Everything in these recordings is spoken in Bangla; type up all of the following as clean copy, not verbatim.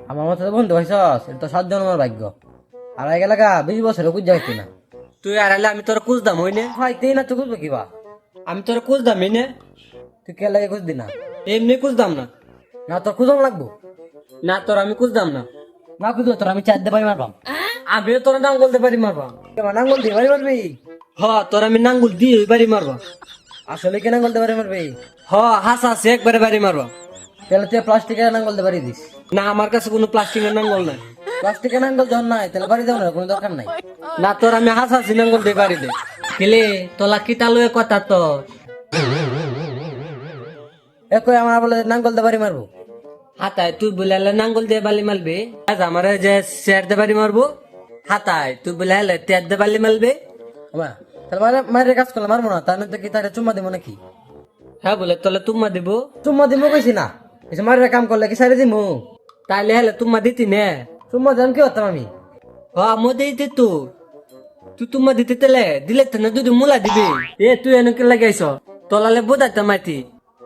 আমার মতো তো বন্ধু ভাইছস এটা তো 7 জন্মের ভাগ্য। আর আগে লাগা 20 বছরে কুজ যাইতি না। তুই আর আলে আমি তোর খুঁজদাম হইনে। হয়তেই না তো কুজবে কিবা। আমি তোর খুঁজদাম হইনে। তুই কে লাগে কুজ দিনা? এমনি খুঁজদাম না। না তোর কুজন লাগবো। না তোর আমি খুঁজদাম না। না কুজো তোর আমি 4 দে বাড়ি মারবাম। আমিও তোর নাঙ্গল দিয়ে বাড়ি মারবা। কেমন নাঙ্গল দিয়ে বাড়ি মারবি? হ তোর আমি নাঙ্গল দিয়ে বাড়ি মারবা। আসলে কে নাঙ্গল দিয়ে বাড়ি মারবি? হ হাসা আছে একবারে বাড়ি মারবা। তাহলে তুই প্লাস্টিকের নাঙ্গল দিয়ে বাড়ি দিস। না আমার কাছে কোনো প্লাস্টিকের নাঙ্গল নাই। প্লাস্টিকের নাঙ্গল যখন নাই তাহলে বাড়ি দেবো না, কোনো দরকার নাই। না তোর আমি হাসা আছি নাঙ্গল দিয়ে বাড়ি দে। কেলে তোলা কি তালুয়ে কথা তোর। কই আমার বলে নাঙ্গল দিয়ে বাড়ি মারবো। হাতায় তুই বলে নাঙ্গল দিয়ে বালি মারবে। আজ আমার যে শেয়ার দিয়ে বাড়ি মারবো। হাতায় তুই বলে তেয়ার দিয়ে বালি মারবে। আমার তাহলে মায়ের কাজ করলে মারবো না, তার তো কি তারে চুম্মা দিব নাকি? হ্যাঁ বলে তোলে তুম্মা দিব। চুম্মা দিব কইছি না, এসে মারের কাম করলে কি সাইরে দিমু? তাইলে হেলে তুম্মা দিতি নে। চুম্মা জান কি হতাম আমি? হ মো দিতে তুই তুম্মা দিতে তেলে দিলে তো না দুধ মুলা দিবি। এ তুই এনেকে লাগাইছ তোলালে বোধাতে মাইতি।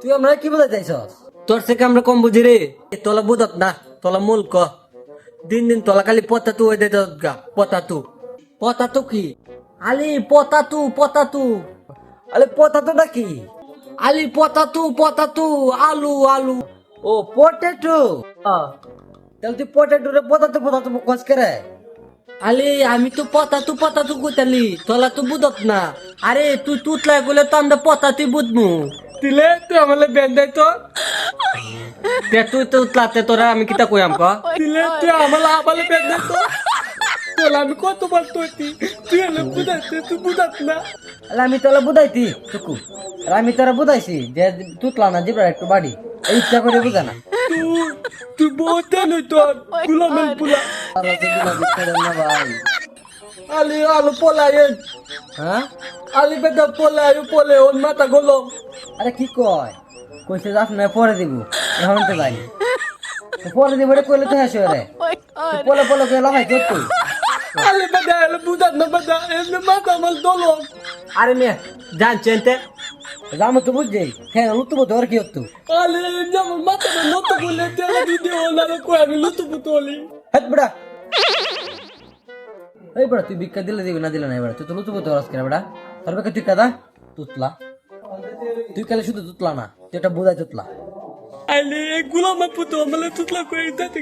তুই আমরা কি বলতে চাইছস? তোর থেকে আমরা কম বুঝি রে। তোলা বোধক না তোলা মূল ক। দিন দিন তোলা খালি পতা তু ওই দে গা পতা তু কি আলি পতা তু আরে পতা তো নাকি? আলি পতা তু আলু আলু। ও পটেটো। তাহলে তুই পটেটো রে পতা তো কস করে। আলে আমি তো পতা তু কইতালি তোলা তো বুঝত না। আরে তুই তুতলা গলে তো আমরা পতা তুই বুঝমু। দিলে তুই আমালে বেন্দাই তো তুই তো উতলাতে তোরা আমি কিতা কইয়াম ক। দিলে তুই আমালে আমালে বেন্দাই তো তোলা আমি কতবার তুই এলে বুঝাইতে তুই বুঝাত না। আরে আমি তোলা বুঝাইতি টুকু, আর আমি তোরা বুঝাইছি যে তুতলা না জিবরা একটু বাড়ি, এই ইচ্ছা করে বুঝা না। তুই বহুত নই তোর গুলামেল পুলা। আর আছে দিনা দিতে না ভাই। আলি আলু পোলায়েন হ্যাঁ আলি বেদা পোলে ওর মাথা গলম। আরে কি কয়? কইছে যাস না পরে দিব, এখন তো যাই পরে দিব রে, কইলে তো হেসে রে পলে কই লাগাই তুই। আলি বেদা এলে বুঝাত না বেদা এলে মাথা আমার দলম। আরে মে জানছেনতে জামো তো বুঝছি হ্যাঁ লুতু বতো আর কি হতো। আলি যেমন মাথা নত বলে তেলা দিদি ওনারে কই আমি লুতু পুতলি। হাত বড়া এই বড়া তুই ভিক্ষা দিলে দিবি না দিলে না, এবার তুই তো লুতু বতো রাস করে বড়া। তোর বেকে তুই কাদা তুতলা, তুই কালে শুধু তুতলা না, তুই এটা বুঝাই তুতলা। আলি গুলামের পুতো আমলে তুতলা কই দিতে